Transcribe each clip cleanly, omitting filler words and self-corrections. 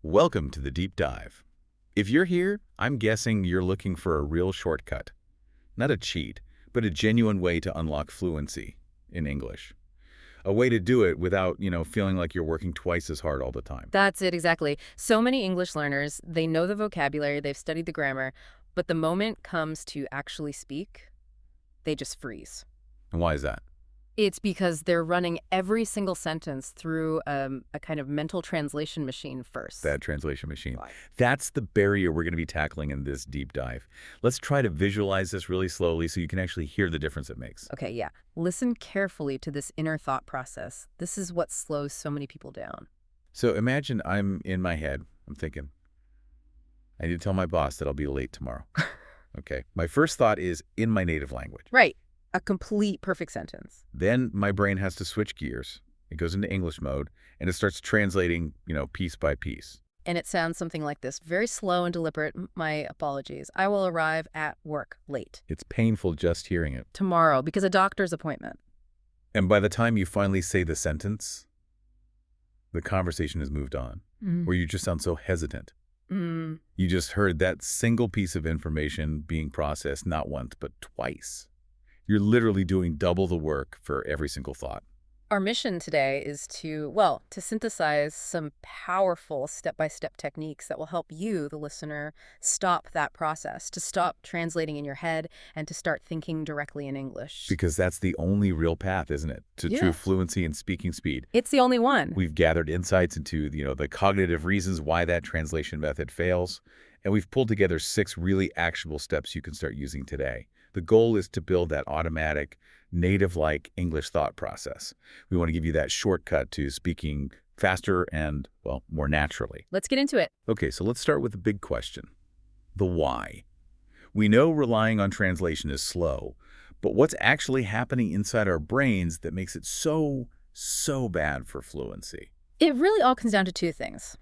Welcome to the Deep Dive. If you're here, I'm guessing you're looking for a real shortcut. Not a cheat, but a genuine way to unlock fluency in English. A way to do it without, feeling like you're working twice as hard all the time. That's it, exactly. So many English learners, they know the vocabulary, they've studied the grammar, but the moment comes to actually speak, they just freeze. And why is that? It's because they're running every single sentence through a kind of mental translation machine first. That translation machine. Right. That's the barrier we're going to be tackling in this deep dive. Let's try to visualize this really slowly so you can actually hear the difference it makes. Okay, yeah. Listen carefully to this inner thought process. This is what slows so many people down. So imagine I'm in my head. I'm thinking, I need to tell my boss that I'll be late tomorrow. Okay. My first thought is in my native language. Right. A complete perfect sentence. Then my brain has to switch gears. It goes into English mode, and it starts translating, piece by piece. And it sounds something like this. Very slow and deliberate. My apologies. I will arrive at work late It's painful just hearing it. tomorrow because a doctor's appointment. And by the time you finally say the sentence, the conversation has moved on, where you just sound so hesitant. Mm. You just heard that single piece of information being processed not once, but twice. You're literally doing double the work for every single thought. Our mission today is to synthesize some powerful step-by-step techniques that will help you, the listener, stop that process, to stop translating in your head and to start thinking directly in English. Because that's the only real path, isn't it, to Yeah. true fluency and speaking speed. It's the only one. We've gathered insights into, the cognitive reasons why that translation method fails, and we've pulled together 6 really actionable steps you can start using today. The goal is to build that automatic, native-like English thought process. We want to give you that shortcut to speaking faster and, well, more naturally. Let's get into it. Okay, so let's start with the big question, the why. We know relying on translation is slow, but what's actually happening inside our brains that makes it so bad for fluency? It really all comes down to 2 things: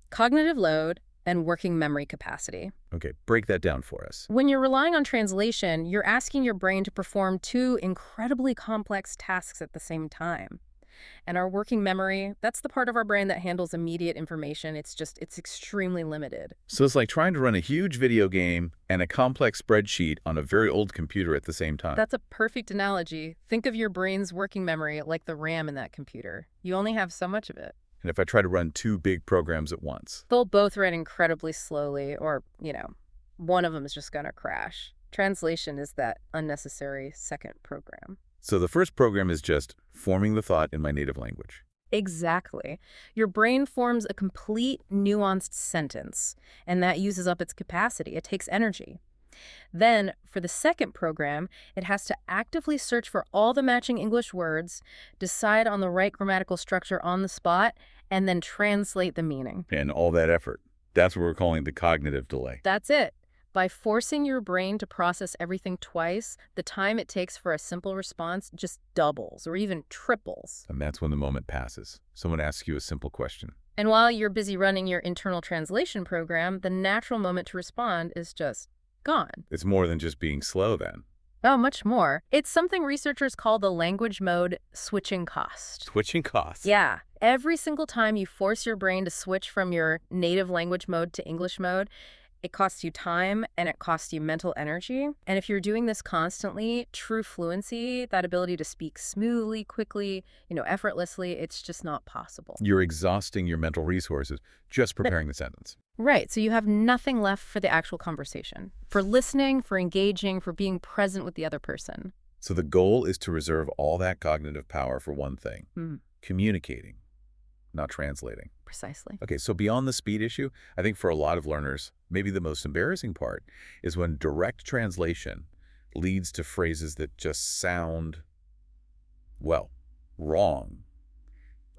cognitive load and working memory capacity. Okay, break that down for us. When you're relying on translation, you're asking your brain to perform 2 incredibly complex tasks at the same time. And our working memory, that's the part of our brain that handles immediate information. It's extremely limited. So it's like trying to run a huge video game and a complex spreadsheet on a very old computer at the same time. That's a perfect analogy. Think of your brain's working memory like the RAM in that computer. You only have so much of it. And if I try to run 2 big programs at once? They'll both run incredibly slowly, or, one of them is just going to crash. Translation is that unnecessary second program. So the first program is just forming the thought in my native language. Exactly. Your brain forms a complete, nuanced sentence, and that uses up its capacity. It takes energy. Then, for the second program, it has to actively search for all the matching English words, decide on the right grammatical structure on the spot, and then translate the meaning. And all that effort. That's what we're calling the cognitive delay. That's it. By forcing your brain to process everything twice, the time it takes for a simple response just doubles or even triples. And that's when the moment passes. Someone asks you a simple question. And while you're busy running your internal translation program, the natural moment to respond is just gone. It's more than just being slow then. Oh, much more. It's something researchers call the language mode switching cost. Switching costs. Yeah. Every single time you force your brain to switch from your native language mode to English mode, it costs you time and it costs you mental energy. And if you're doing this constantly, true fluency, that ability to speak smoothly, quickly, effortlessly, it's just not possible. You're exhausting your mental resources just preparing the sentence. Right. So you have nothing left for the actual conversation, for listening, for engaging, for being present with the other person. So the goal is to reserve all that cognitive power for one thing, communicating, not translating. Precisely. Okay, so beyond the speed issue, I think for a lot of learners, maybe the most embarrassing part is when direct translation leads to phrases that just sound, well, wrong,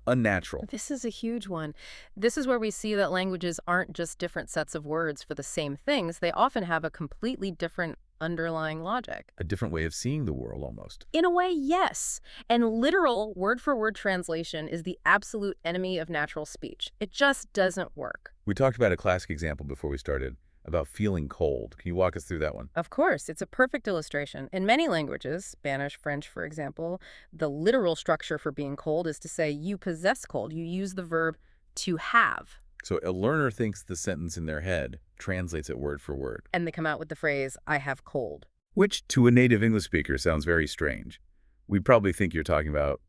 unnatural. This is a huge one. This is where we see that languages aren't just different sets of words for the same things. They often have a completely different underlying logic. A different way of seeing the world almost. In a way, yes. And literal word-for-word translation is the absolute enemy of natural speech. It just doesn't work. We talked about a classic example before we started about feeling cold. Can you walk us through that one? Of course, it's a perfect illustration. In many languages, Spanish, French, for example, the literal structure for being cold is to say you possess cold. You use the verb to have. So a learner thinks the sentence in their head, translates it word for word, And they come out with the phrase, I have cold. which to a native English speaker sounds very strange. We probably think you're talking about,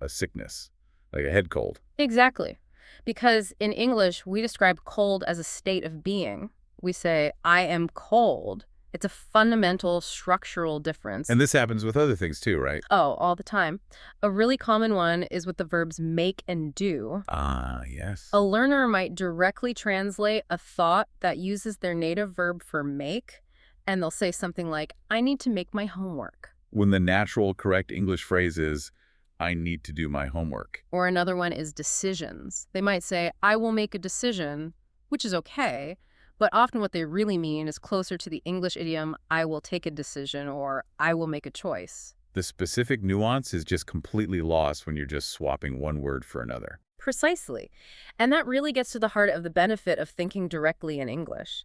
a sickness, like a head cold. Exactly. Because in English, we describe cold as a state of being. We say, I am cold. It's a fundamental structural difference. And this happens with other things too, right? Oh, all the time. A really common one is with the verbs make and do. Ah, yes. A learner might directly translate a thought that uses their native verb for make, and they'll say something like, I need to make my homework. When the natural, correct English phrase is, I need to do my homework. Or another one is decisions. They might say, I will make a decision, which is okay, but often what they really mean is closer to the English idiom, I will take a decision or I will make a choice. The specific nuance is just completely lost when you're just swapping one word for another. Precisely. And that really gets to the heart of the benefit of thinking directly in English.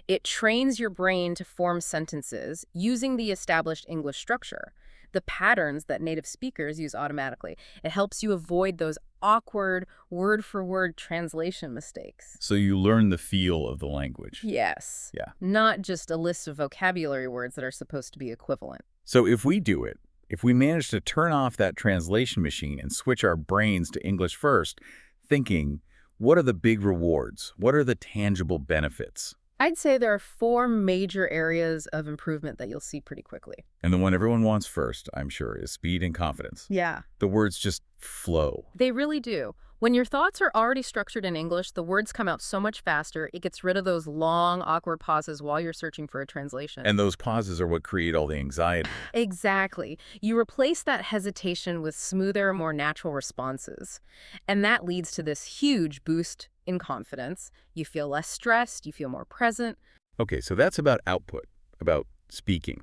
It trains your brain to form sentences using the established English structure, the patterns that native speakers use automatically. It helps you avoid those awkward word-for-word translation mistakes. So you learn the feel of the language. Yes. Yeah. Not just a list of vocabulary words that are supposed to be equivalent. So if we do it, if we manage to turn off that translation machine and switch our brains to English first, thinking, what are the big rewards? What are the tangible benefits? I'd say there are 4 major areas of improvement that you'll see pretty quickly. And the one everyone wants first, I'm sure, is speed and confidence. Yeah. The words just flow. They really do. When your thoughts are already structured in English, the words come out so much faster, it gets rid of those long, awkward pauses while you're searching for a translation. And those pauses are what create all the anxiety. Exactly. You replace that hesitation with smoother, more natural responses. And that leads to this huge boost in confidence. You feel less stressed, you feel more present. Okay, so that's about output, about speaking.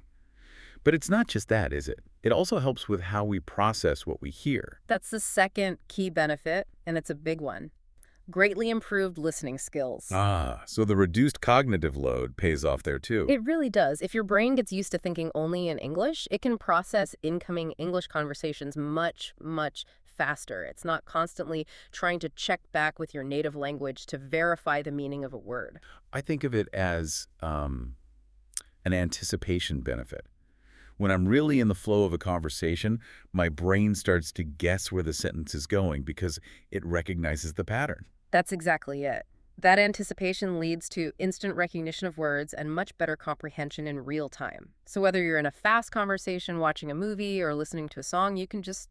But it's not just that, is it? It also helps with how we process what we hear. That's the second key benefit, and it's a big one. Greatly improved listening skills. Ah, so the reduced cognitive load pays off there too. It really does. If your brain gets used to thinking only in English, it can process incoming English conversations much, much faster. It's not constantly trying to check back with your native language to verify the meaning of a word. I think of it as an anticipation benefit. When I'm really in the flow of a conversation, my brain starts to guess where the sentence is going because it recognizes the pattern. That's exactly it. That anticipation leads to instant recognition of words and much better comprehension in real time. So whether you're in a fast conversation, watching a movie, or listening to a song, you can just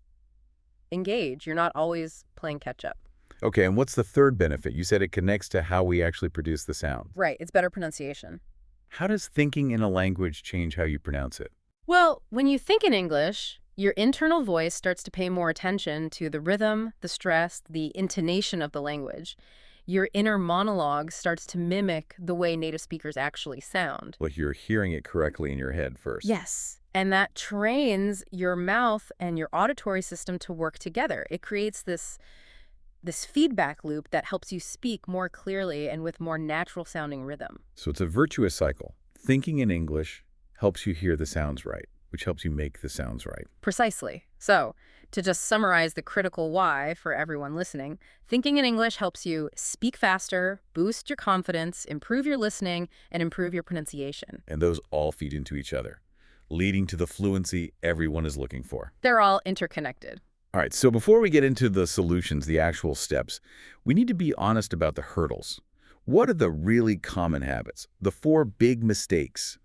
engage. You're not always playing catch up. Okay, and what's the third benefit? You said it connects to how we actually produce the sound. Right, it's better pronunciation. How does thinking in a language change how you pronounce it? Well, when you think in English, your internal voice starts to pay more attention to the rhythm, the stress, the intonation of the language. Your inner monologue starts to mimic the way native speakers actually sound. Like you're hearing it correctly in your head first. Yes. And that trains your mouth and your auditory system to work together. It creates this feedback loop that helps you speak more clearly and with more natural sounding rhythm. So it's a virtuous cycle. Thinking in English helps you hear the sounds right, which helps you make the sounds right. Precisely. So, to just summarize the critical why for everyone listening, thinking in English helps you speak faster, boost your confidence, improve your listening, and improve your pronunciation. And those all feed into each other, leading to the fluency everyone is looking for. They're all interconnected. All right, so before we get into the solutions, the actual steps, we need to be honest about the hurdles. What are the really common habits, the 4 big mistakes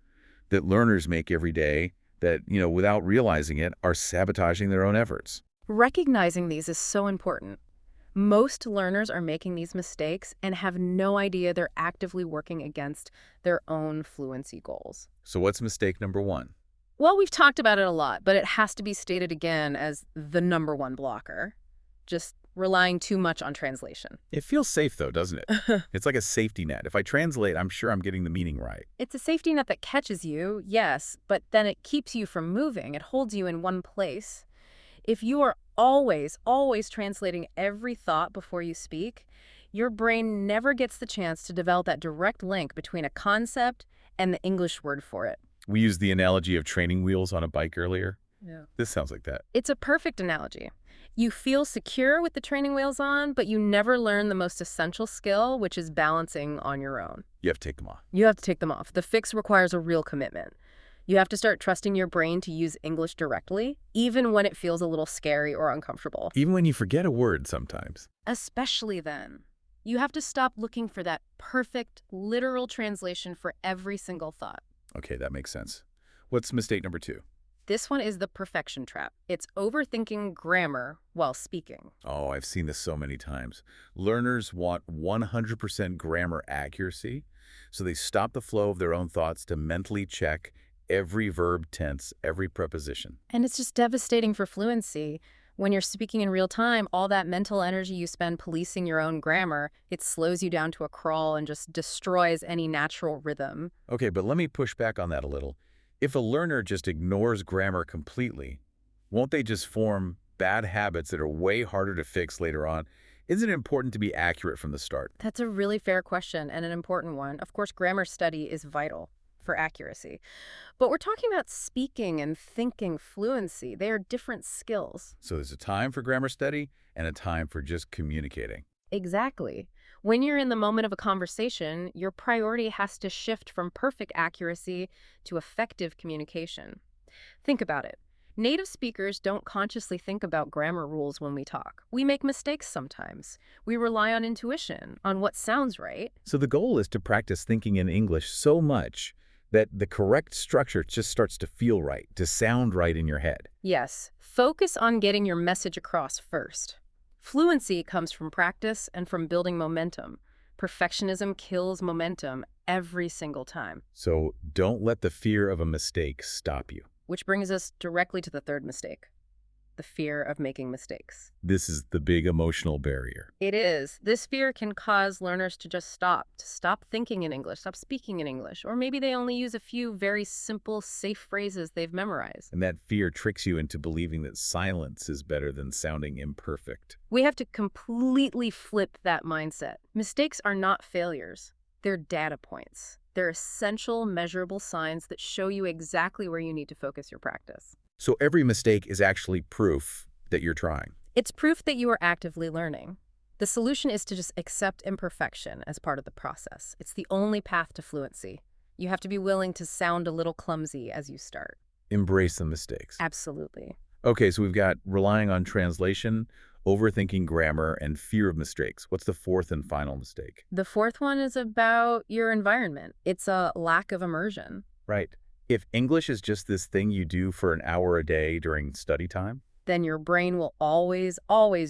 that learners make every day that, without realizing it, are sabotaging their own efforts? Recognizing these is so important. Most learners are making these mistakes and have no idea they're actively working against their own fluency goals. So what's mistake number 1? Well, we've talked about it a lot, but it has to be stated again as the #1 blocker. Just relying too much on translation. It feels safe, though, doesn't it? It's like a safety net. If I translate, I'm sure I'm getting the meaning right. It's a safety net that catches you, yes, but then it keeps you from moving. It holds you in one place. If you are always, always translating every thought before you speak, your brain never gets the chance to develop that direct link between a concept and the English word for it. We used the analogy of training wheels on a bike earlier. Yeah. This sounds like that. It's a perfect analogy. You feel secure with the training wheels on, but you never learn the most essential skill, which is balancing on your own. You have to take them off. You have to take them off. The fix requires a real commitment. You have to start trusting your brain to use English directly, even when it feels a little scary or uncomfortable. Even when you forget a word sometimes. Especially then. You have to stop looking for that perfect, literal translation for every single thought. Okay, that makes sense. What's mistake number 2? This one is the perfection trap. It's overthinking grammar while speaking. Oh, I've seen this so many times. Learners want 100% grammar accuracy, so they stop the flow of their own thoughts to mentally check every verb tense, every preposition. And it's just devastating for fluency. When you're speaking in real time, all that mental energy you spend policing your own grammar, it slows you down to a crawl and just destroys any natural rhythm. Okay, but let me push back on that a little. If a learner just ignores grammar completely, won't they just form bad habits that are way harder to fix later on? Isn't it important to be accurate from the start? That's a really fair question and an important one. Of course, grammar study is vital for accuracy. But we're talking about speaking and thinking fluency. They are different skills. So there's a time for grammar study and a time for just communicating. Exactly. When you're in the moment of a conversation, your priority has to shift from perfect accuracy to effective communication. Think about it. Native speakers don't consciously think about grammar rules when we talk. We make mistakes sometimes. We rely on intuition, on what sounds right. So the goal is to practice thinking in English so much that the correct structure just starts to feel right, to sound right in your head. Yes, focus on getting your message across first. Fluency comes from practice and from building momentum. Perfectionism kills momentum every single time. So don't let the fear of a mistake stop you. Which brings us directly to the third mistake, the fear of making mistakes. This is the big emotional barrier. It is. This fear can cause learners to just stop thinking in English, stop speaking in English, or maybe they only use a few very simple, safe phrases they've memorized. And that fear tricks you into believing that silence is better than sounding imperfect. We have to completely flip that mindset. Mistakes are not failures. They're data points. They're essential, measurable signs that show you exactly where you need to focus your practice. So every mistake is actually proof that you're trying. It's proof that you are actively learning. The solution is to just accept imperfection as part of the process. It's the only path to fluency. You have to be willing to sound a little clumsy as you start. Embrace the mistakes. Absolutely. Okay, so we've got relying on translation, overthinking grammar, and fear of mistakes. What's the fourth and final mistake? The fourth one is about your environment. It's a lack of immersion. Right. If English is just this thing you do for an hour a day during study time, then your brain will always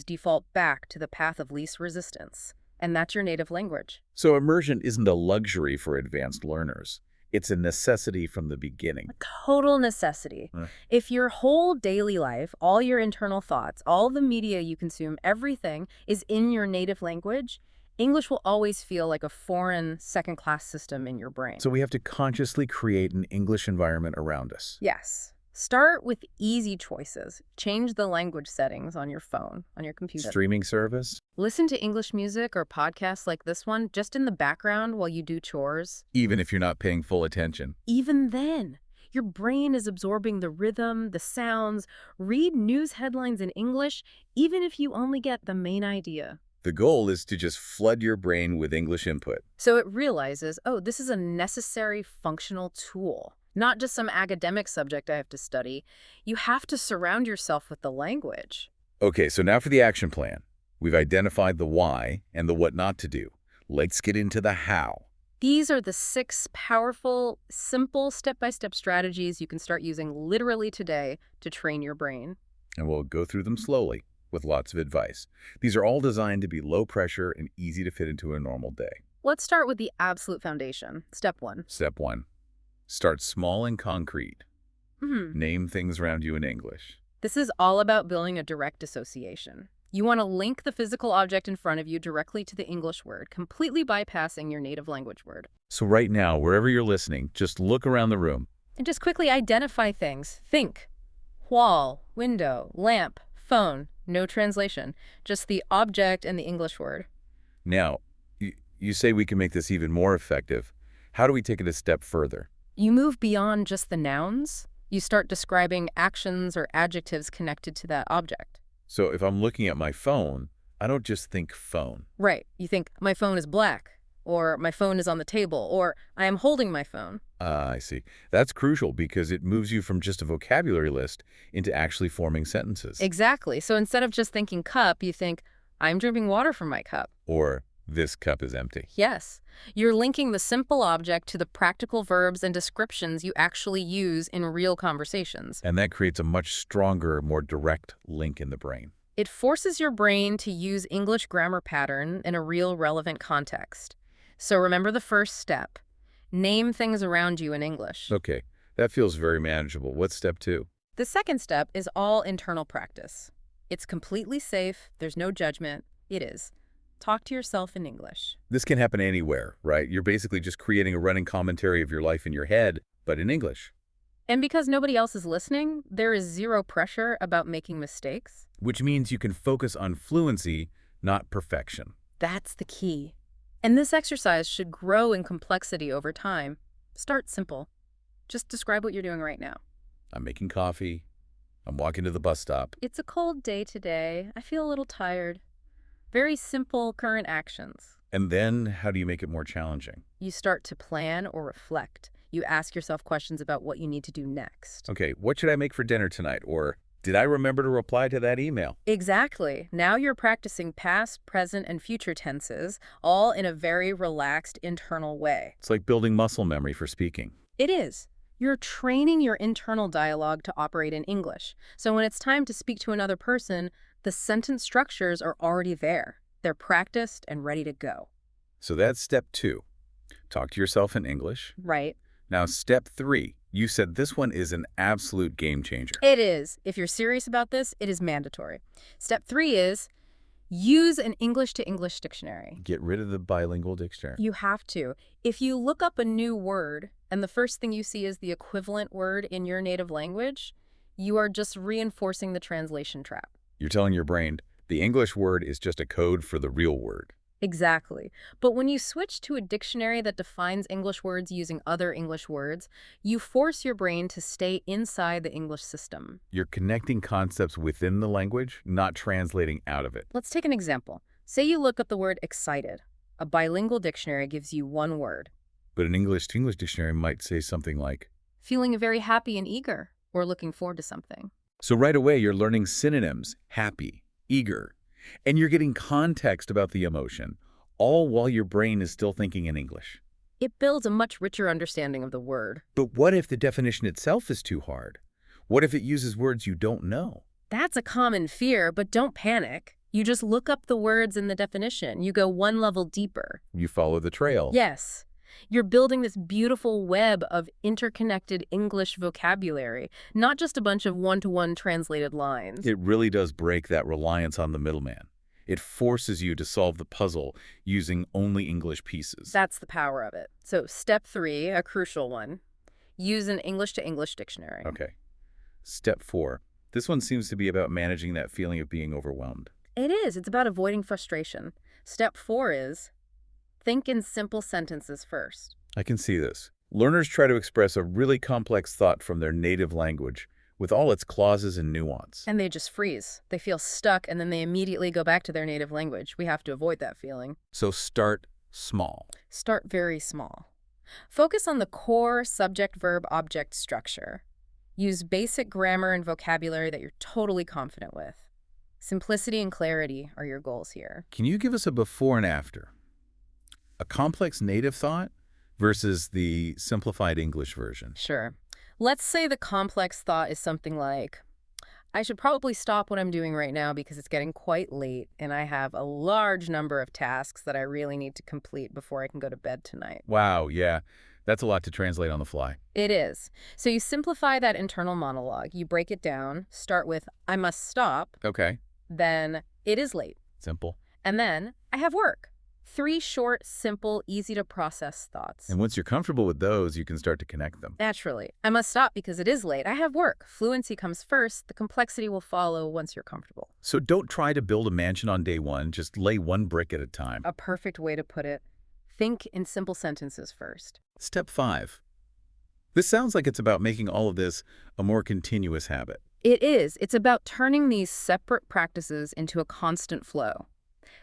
default back to the path of least resistance. And that's your native language. so immersion isn't a luxury for advanced learners. It's a necessity from the beginning. Total necessity. Huh. If your whole daily life, all your internal thoughts, all the media you consume, everything is in your native language, English will always feel like a foreign second-class system in your brain. So we have to consciously create an English environment around us. Yes. Start with easy choices. Change the language settings on your phone, on your computer. Streaming service, Listen to English music or podcasts like this one just in the background while you do chores. even if you're not paying full attention. Even then, your brain is absorbing the rhythm, the sounds. Read news headlines in English, even if you only get the main idea. The goal is to just flood your brain with English input. So it realizes, oh, this is a necessary functional tool, not just some academic subject I have to study. You have to surround yourself with the language. Okay, so now for the action plan. We've identified the why and the what not to do. Let's get into the how. These are the 6 powerful, simple step-by-step strategies you can start using literally today to train your brain. And we'll go through them slowly with lots of advice. These are all designed to be low pressure and easy to fit into a normal day. Let's start with the absolute foundation. Step 1. Step 1. Start small and concrete. Name things around you in English. This is all about building a direct association. You want to link the physical object in front of you directly to the English word, completely bypassing your native language word. So right now, wherever you're listening, just look around the room. And just quickly identify things. Think. Wall, window, lamp, phone. No translation. Just the object and the English word. Now, you say we can make this even more effective. How do we take it a step further? You move beyond just the nouns. You start describing actions or adjectives connected to that object. So if I'm looking at my phone, I don't just think phone. Right. You think, my phone is black, or my phone is on the table, or I am holding my phone. Ah, I see. That's crucial because it moves you from just a vocabulary list into actually forming sentences. Exactly. So instead of just thinking cup, you think, I'm drinking water from my cup. Or, this cup is empty. Yes. You're linking the simple object to the practical verbs and descriptions you actually use in real conversations. And that creates a much stronger, more direct link in the brain. It forces your brain to use English grammar pattern in a real relevant context. So remember the first step. Name things around you in English. Okay, that feels very manageable. What's step 2? The second step is all internal practice. It's completely safe. There's no judgment. It is. Talk to yourself in English. This can happen anywhere, right? You're basically just creating a running commentary of your life in your head, but in English. And because nobody else is listening, there is zero pressure about making mistakes. Which means you can focus on fluency, not perfection. That's the key. And this exercise should grow in complexity over time. Start simple. Just describe what you're doing right now. I'm making coffee. I'm walking to the bus stop. It's a cold day today. I feel a little tired. Very simple current actions. And then, how do you make it more challenging? You start to plan or reflect. You ask yourself questions about what you need to do next. Okay, what should I make for dinner tonight? Or, did I remember to reply to that email? Exactly. Now you're practicing past, present, and future tenses, all in a very relaxed internal way. It's like building muscle memory for speaking. It is. You're training your internal dialogue to operate in English. So when it's time to speak to another person, the sentence structures are already there. They're practiced and ready to go. So that's step 2. Talk to yourself in English. Right? Now, step 3. You said this one is an absolute game changer. It is. If you're serious about this, it is mandatory. Step 3 is use an English-to-English dictionary. Get rid of the bilingual dictionary. You have to. If you look up a new word and the first thing you see is the equivalent word in your native language, you are just reinforcing the translation trap. You're telling your brain, the English word is just a code for the real word. Exactly. But when you switch to a dictionary that defines English words using other English words, you force your brain to stay inside the English system. You're connecting concepts within the language, not translating out of it. Let's take an example. Say you look up the word excited. A bilingual dictionary gives you one word. But an English-to-English dictionary might say something like, Feeling very happy and eager, or looking forward to something. so right away you're learning synonyms, happy, eager, and you're getting context about the emotion, all while your brain is still thinking in English. It builds a much richer understanding of the word. But what if the definition itself is too hard? What if it uses words you don't know? That's a common fear, but don't panic. You just look up the words in the definition. You go one level deeper. You follow the trail. Yes. You're building this beautiful web of interconnected English vocabulary, not just a bunch of one-to-one translated lines. It really does break that reliance on the middleman. It forces you to solve the puzzle using only English pieces. That's the power of it. So step 3, a crucial one, use an English-to-English dictionary. Okay. Step 4. This one seems to be about managing that feeling of being overwhelmed. It is. It's about avoiding frustration. Step 4 is think in simple sentences first. I can see this. Learners try to express a really complex thought from their native language with all its clauses and nuance. And they just freeze. They feel stuck, and then they immediately go back to their native language. We have to avoid that feeling. So start small. Start very small. Focus on the core subject-verb-object structure. Use basic grammar and vocabulary that you're totally confident with. Simplicity and clarity are your goals here. Can you give us a before and after? A complex native thought versus the simplified English version. Sure. Let's say the complex thought is something like, I should probably stop what I'm doing right now because it's getting quite late and I have a large number of tasks that I really need to complete before I can go to bed tonight. Wow, yeah. That's a lot to translate on the fly. It is. So you simplify that internal monologue. You break it down, start with, I must stop, Okay. then it is late, Simple. and then I have work. 3 short, simple, easy-to-process thoughts. And once you're comfortable with those, you can start to connect them. Naturally. I must stop because it is late. I have work. Fluency comes first. The complexity will follow once you're comfortable. So don't try to build a mansion on day one. Just lay one brick at a time. A perfect way to put it. Think in simple sentences first. Step 5. This sounds like it's about making all of this a more continuous habit. It is. It's about turning these separate practices into a constant flow.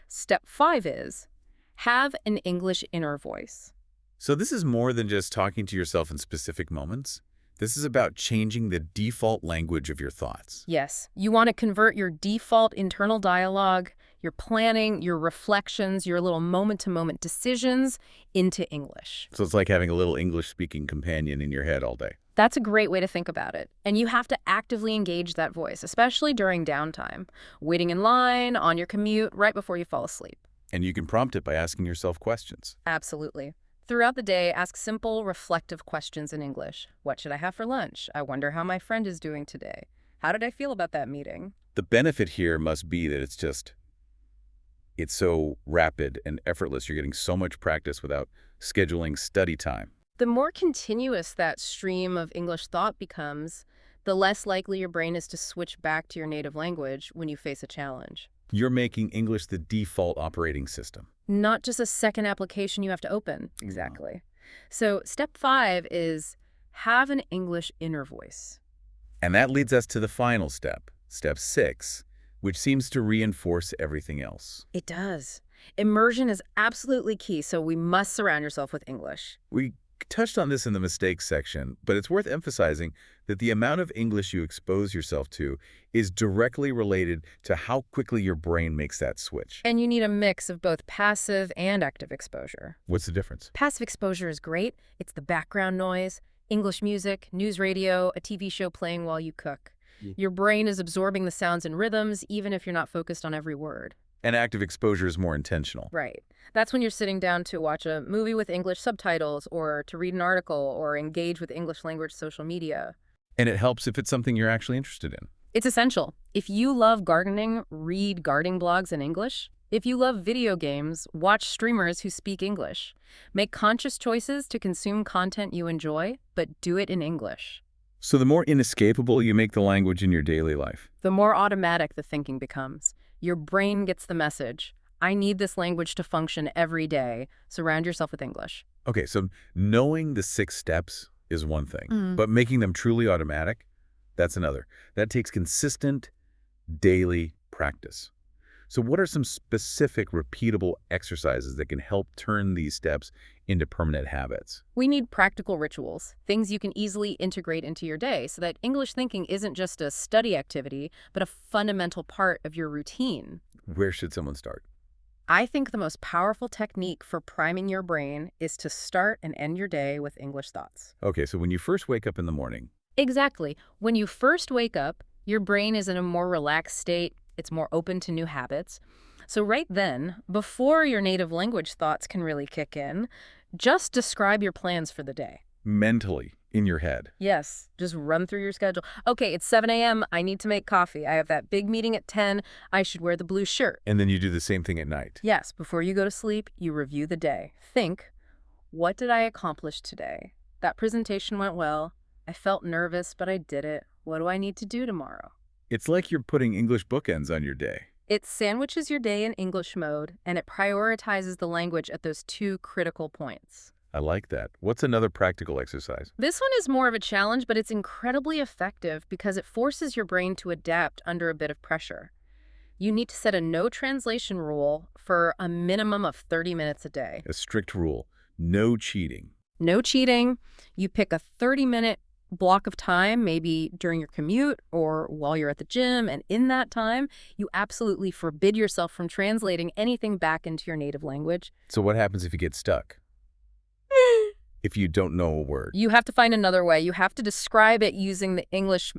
Step 5 is have an English inner voice. So this is more than just talking to yourself in specific moments. This is about changing the default language of your thoughts. Yes, you want to convert your default internal dialogue, your planning, your reflections, your little moment-to-moment decisions into English. So it's like having a little English-speaking companion in your head all day. That's a great way to think about it. And you have to actively engage that voice, especially during downtime, waiting in line, on your commute, right before you fall asleep. And you can prompt it by asking yourself questions. Absolutely. Throughout the day, ask simple, reflective questions in English. What should I have for lunch? I wonder how my friend is doing today. How did I feel about that meeting? The benefit here must be that it's so rapid and effortless. You're getting so much practice without scheduling study time. The more continuous that stream of English thought becomes, the less likely your brain is to switch back to your native language when you face a challenge. You're making English the default operating system. Not just a second application you have to open. Exactly. So step 5 is have an English inner voice. And that leads us to the final step, step 6, which seems to reinforce everything else. It does. Immersion is absolutely key, so we must surround yourself with English. We touched on this in the mistakes section, but it's worth emphasizing that the amount of English you expose yourself to is directly related to how quickly your brain makes that switch. And you need a mix of both passive and active exposure. What's the difference? Passive exposure is great. It's the background noise, English music, news radio, a TV show playing while you cook. Your brain is absorbing the sounds and rhythms, even if you're not focused on every word. And active exposure is more intentional. Right. That's when you're sitting down to watch a movie with English subtitles or to read an article or engage with English language social media. And it helps if it's something you're actually interested in. It's essential. If you love gardening, read gardening blogs in English. If you love video games, watch streamers who speak English. Make conscious choices to consume content you enjoy, but do it in English. So the more inescapable you make the language in your daily life, the more automatic the thinking becomes. Your brain gets the message. I need this language to function every day. Surround yourself with English. Okay, so knowing the 6 steps is one thing, but making them truly automatic, that's another. That takes consistent daily practice. So what are some specific repeatable exercises that can help turn these steps into permanent habits? We need practical rituals, things you can easily integrate into your day so that English thinking isn't just a study activity, but a fundamental part of your routine. Where should someone start? I think the most powerful technique for priming your brain is to start and end your day with English thoughts. Okay, so when you first wake up in the morning. Exactly. When you first wake up, your brain is in a more relaxed state. It's more open to new habits. So right then, before your native language thoughts can really kick in, just describe your plans for the day. Mentally, in your head. Yes, just run through your schedule. Okay, it's 7 a.m. I need to make coffee. I have that big meeting at 10. I should wear the blue shirt. And then you do the same thing at night. Yes, before you go to sleep, you review the day. Think, what did I accomplish today? That presentation went well. I felt nervous, but I did it. What do I need to do tomorrow? It's like you're putting English bookends on your day. It sandwiches your day in English mode, and it prioritizes the language at those 2 critical points. I like that. What's another practical exercise? This one is more of a challenge, but it's incredibly effective because it forces your brain to adapt under a bit of pressure. You need to set a no translation rule for a minimum of 30 minutes a day. A strict rule. No cheating. No cheating. You pick a 30-minute block of time, maybe during your commute or while you're at the gym, and in that time, you absolutely forbid yourself from translating anything back into your native language. So what happens if you get stuck? If you don't know a word? You have to find another way. You have to describe it using the English,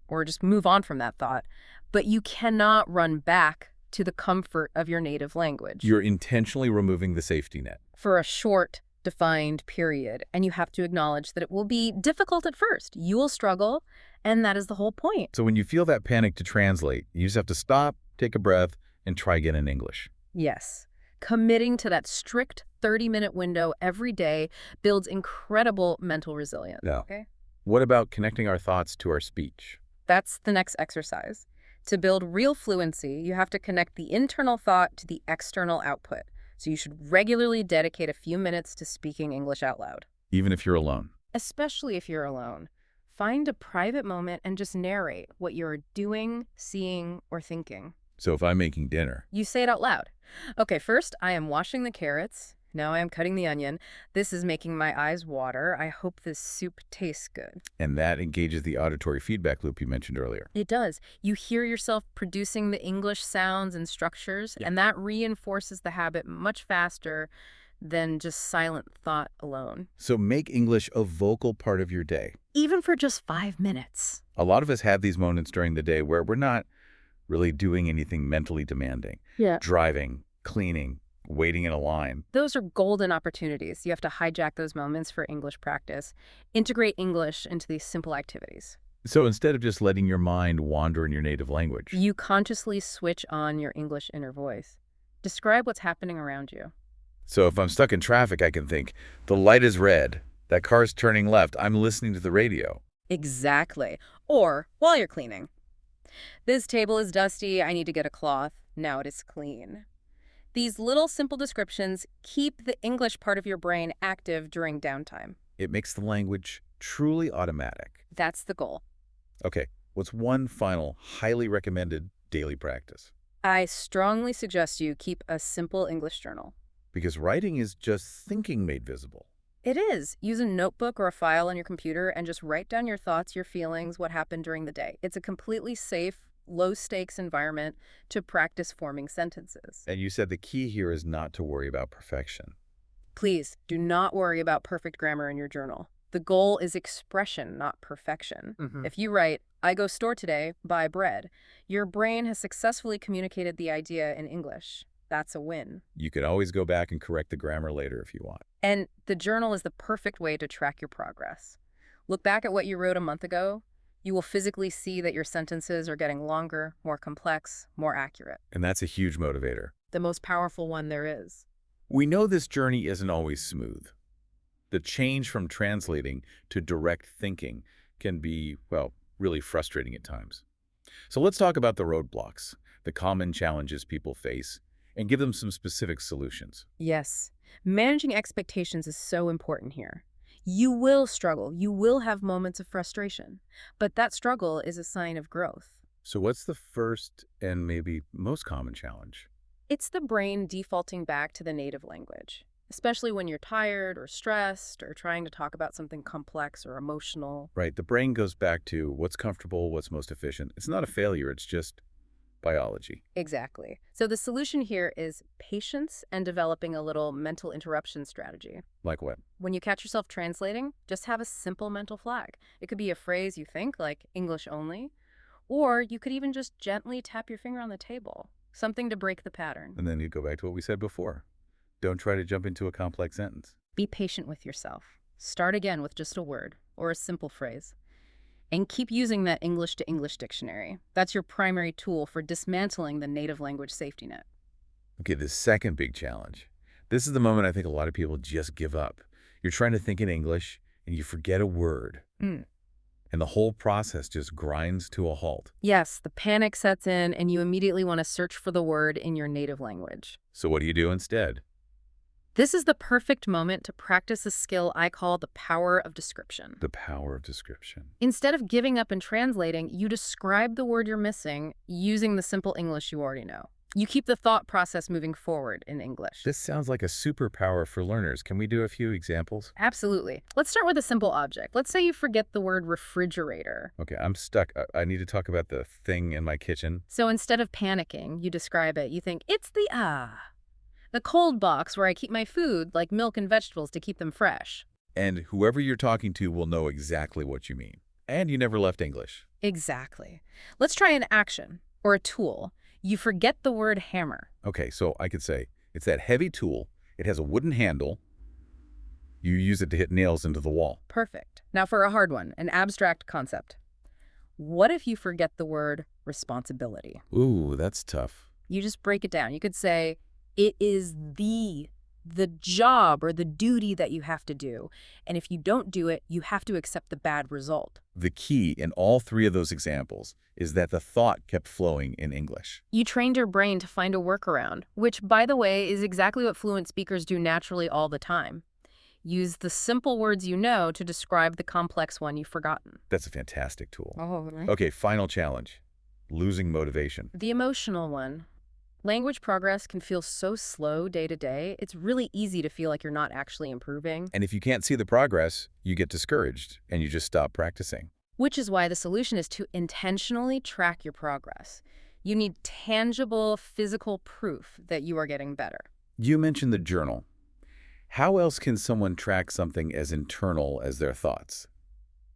or just move on from that thought. But you cannot run back to the comfort of your native language. You're intentionally removing the safety net. For a short, defined period, and you have to acknowledge that it will be difficult at first. You will struggle, and that is the whole point. So when you feel that panic to translate, you just have to stop, take a breath, and try again in English. Yes. Committing to that strict 30-minute window every day builds incredible mental resilience. Yeah. Okay? What about connecting our thoughts to our speech? That's the next exercise. To build real fluency, you have to connect the internal thought to the external output. So you should regularly dedicate a few minutes to speaking English out loud. Even if you're alone. Especially if you're alone. Find a private moment and just narrate what you're doing, seeing, or thinking. So if I'm making dinner, You say it out loud. Okay, first, I am washing the carrots. Now I am cutting the onion. This is making my eyes water. I hope this soup tastes good. and that engages the auditory feedback loop you mentioned earlier. It does. You hear yourself producing the English sounds and structures, Yeah. and that reinforces the habit much faster than just silent thought alone. So make English a vocal part of your day. Even for just 5 minutes. A lot of us have these moments during the day where we're not really doing anything mentally demanding. Yeah. Driving, cleaning, waiting in a line. Those are golden opportunities. You have to hijack those moments for English practice. Integrate English into these simple activities. So instead of just letting your mind wander in your native language, You consciously switch on your English inner voice. Describe what's happening around you. so if I'm stuck in traffic, I can think, the light is red, that car's turning left, I'm listening to the radio. Exactly. Or while you're cleaning. This table is dusty. I need to get a cloth. Now it is clean. These little simple descriptions keep the English part of your brain active during downtime. It makes the language truly automatic. That's the goal. Okay, what's one final, highly recommended daily practice? I strongly suggest you keep a simple English journal. Because writing is just thinking made visible. It is. Use a notebook or a file on your computer and just write down your thoughts, your feelings, what happened during the day. It's a completely safe, low-stakes environment to practice forming sentences. And you said the key here is not to worry about perfection. Please, do not worry about perfect grammar in your journal. The goal is expression, not perfection. If you write, I go store today, buy bread, your brain has successfully communicated the idea in English. That's a win. You could always go back and correct the grammar later if you want. And the journal is the perfect way to track your progress. Look back at what you wrote a month ago. You will physically see that your sentences are getting longer, more complex, more accurate. And that's a huge motivator. The most powerful one there is. We know this journey isn't always smooth. The change from translating to direct thinking can be, well, really frustrating at times. So let's talk about the roadblocks, the common challenges people face, and give them some specific solutions. Yes, managing expectations is so important here. You will struggle. You will have moments of frustration. But that struggle is a sign of growth. So what's the first and maybe most common challenge? It's the brain defaulting back to the native language, especially when you're tired or stressed or trying to talk about something complex or emotional. Right, the brain goes back to what's comfortable, what's most efficient. It's not a failure, it's just biology. Exactly. So the solution here is patience and developing a little mental interruption strategy. Like what? When you catch yourself translating, just have a simple mental flag. It could be a phrase you think, like English only, or you could even just gently tap your finger on the table, something to break the pattern. And then you go back to what we said before. Don't try to jump into a complex sentence. Be patient with yourself. Start again with just a word or a simple phrase. And keep using that English to English dictionary. That's your primary tool for dismantling the native language safety net. Okay, the second big challenge. This is the moment I think a lot of people just give up. You're trying to think in English and you forget a word. Mm. And the whole process just grinds to a halt. Yes, the panic sets in and you immediately want to search for the word in your native language. So what do you do instead? This is the perfect moment to practice a skill I call the power of description. The power of description. Instead of giving up and translating, you describe the word you're missing using the simple English you already know. You keep the thought process moving forward in English. This sounds like a superpower for learners. Can we do a few examples? Absolutely. Let's start with a simple object. Let's say you forget the word refrigerator. Okay, I'm stuck. I need to talk about the thing in my kitchen. So instead of panicking, you describe it. You think, it's the cold box where I keep my food, like milk and vegetables, to keep them fresh. And whoever you're talking to will know exactly what you mean. And you never left English. Exactly. Let's try an action or a tool. You forget the word hammer. Okay, so I could say, it's that heavy tool. It has a wooden handle. You use it to hit nails into the wall. Perfect. Now for a hard one, an abstract concept. What if you forget the word responsibility? Ooh, that's tough. You just break it down. You could say, it is the job or the duty that you have to do. And if you don't do it, you have to accept the bad result. The key in all three of those examples is that the thought kept flowing in English. You trained your brain to find a workaround, which, by the way, is exactly what fluent speakers do naturally all the time. Use the simple words you know to describe the complex one you've forgotten. That's a fantastic tool. Oh, really? Okay, final challenge. Losing motivation. The emotional one. Language progress can feel so slow day to day, it's really easy to feel like you're not actually improving. And if you can't see the progress, you get discouraged and you just stop practicing. Which is why the solution is to intentionally track your progress. You need tangible, physical proof that you are getting better. You mentioned the journal. How else can someone track something as internal as their thoughts?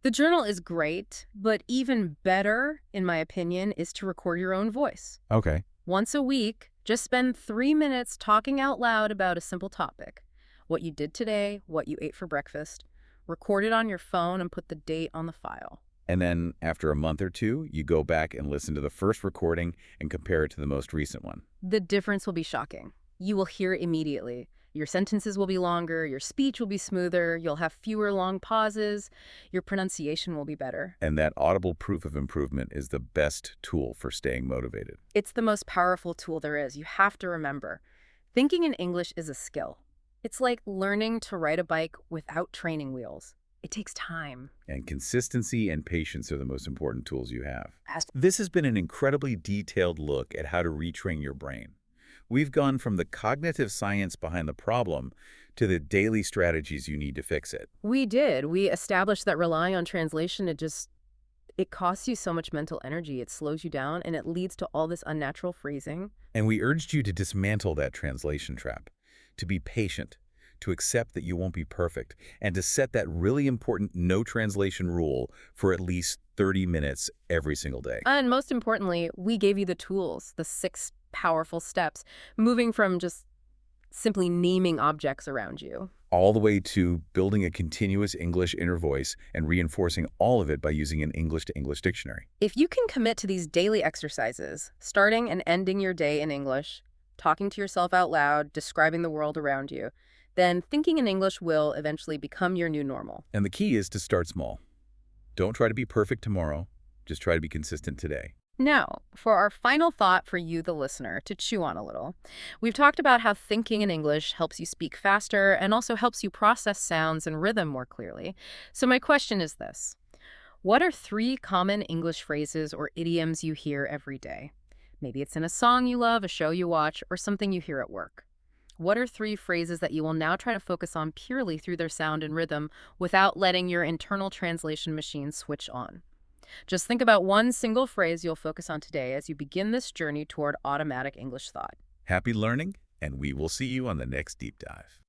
The journal is great, but even better, in my opinion, is to record your own voice. Okay. Once a week, just spend 3 minutes talking out loud about a simple topic. What you did today, what you ate for breakfast. Record it on your phone and put the date on the file. And then after a month or two, you go back and listen to the first recording and compare it to the most recent one. The difference will be shocking. You will hear it immediately. Your sentences will be longer, your speech will be smoother, you'll have fewer long pauses, your pronunciation will be better. And that audible proof of improvement is the best tool for staying motivated. It's the most powerful tool there is. You have to remember, thinking in English is a skill. It's like learning to ride a bike without training wheels. It takes time. And consistency and patience are the most important tools you have. As This has been an incredibly detailed look at how to retrain your brain. We've gone from the cognitive science behind the problem to the daily strategies you need to fix it. We did. We established that relying on translation, it costs you so much mental energy. It slows you down, and it leads to all this unnatural phrasing. And we urged you to dismantle that translation trap, to be patient, to accept that you won't be perfect, and to set that really important no translation rule for at least 30 minutes every single day. And most importantly, we gave you the tools, the 6 powerful steps, moving from just simply naming objects around you. All the way to building a continuous English inner voice and reinforcing all of it by using an English-to-English dictionary. If you can commit to these daily exercises, starting and ending your day in English, talking to yourself out loud, describing the world around you, then thinking in English will eventually become your new normal. And the key is to start small. Don't try to be perfect tomorrow. Just try to be consistent today. Now, for our final thought for you, the listener, to chew on a little. We've talked about how thinking in English helps you speak faster and also helps you process sounds and rhythm more clearly. So my question is this. What are 3 common English phrases or idioms you hear every day? Maybe it's in a song you love, a show you watch, or something you hear at work. What are 3 phrases that you will now try to focus on purely through their sound and rhythm without letting your internal translation machine switch on? Just think about one single phrase you'll focus on today as you begin this journey toward automatic English thought. Happy learning, and we will see you on the next deep dive.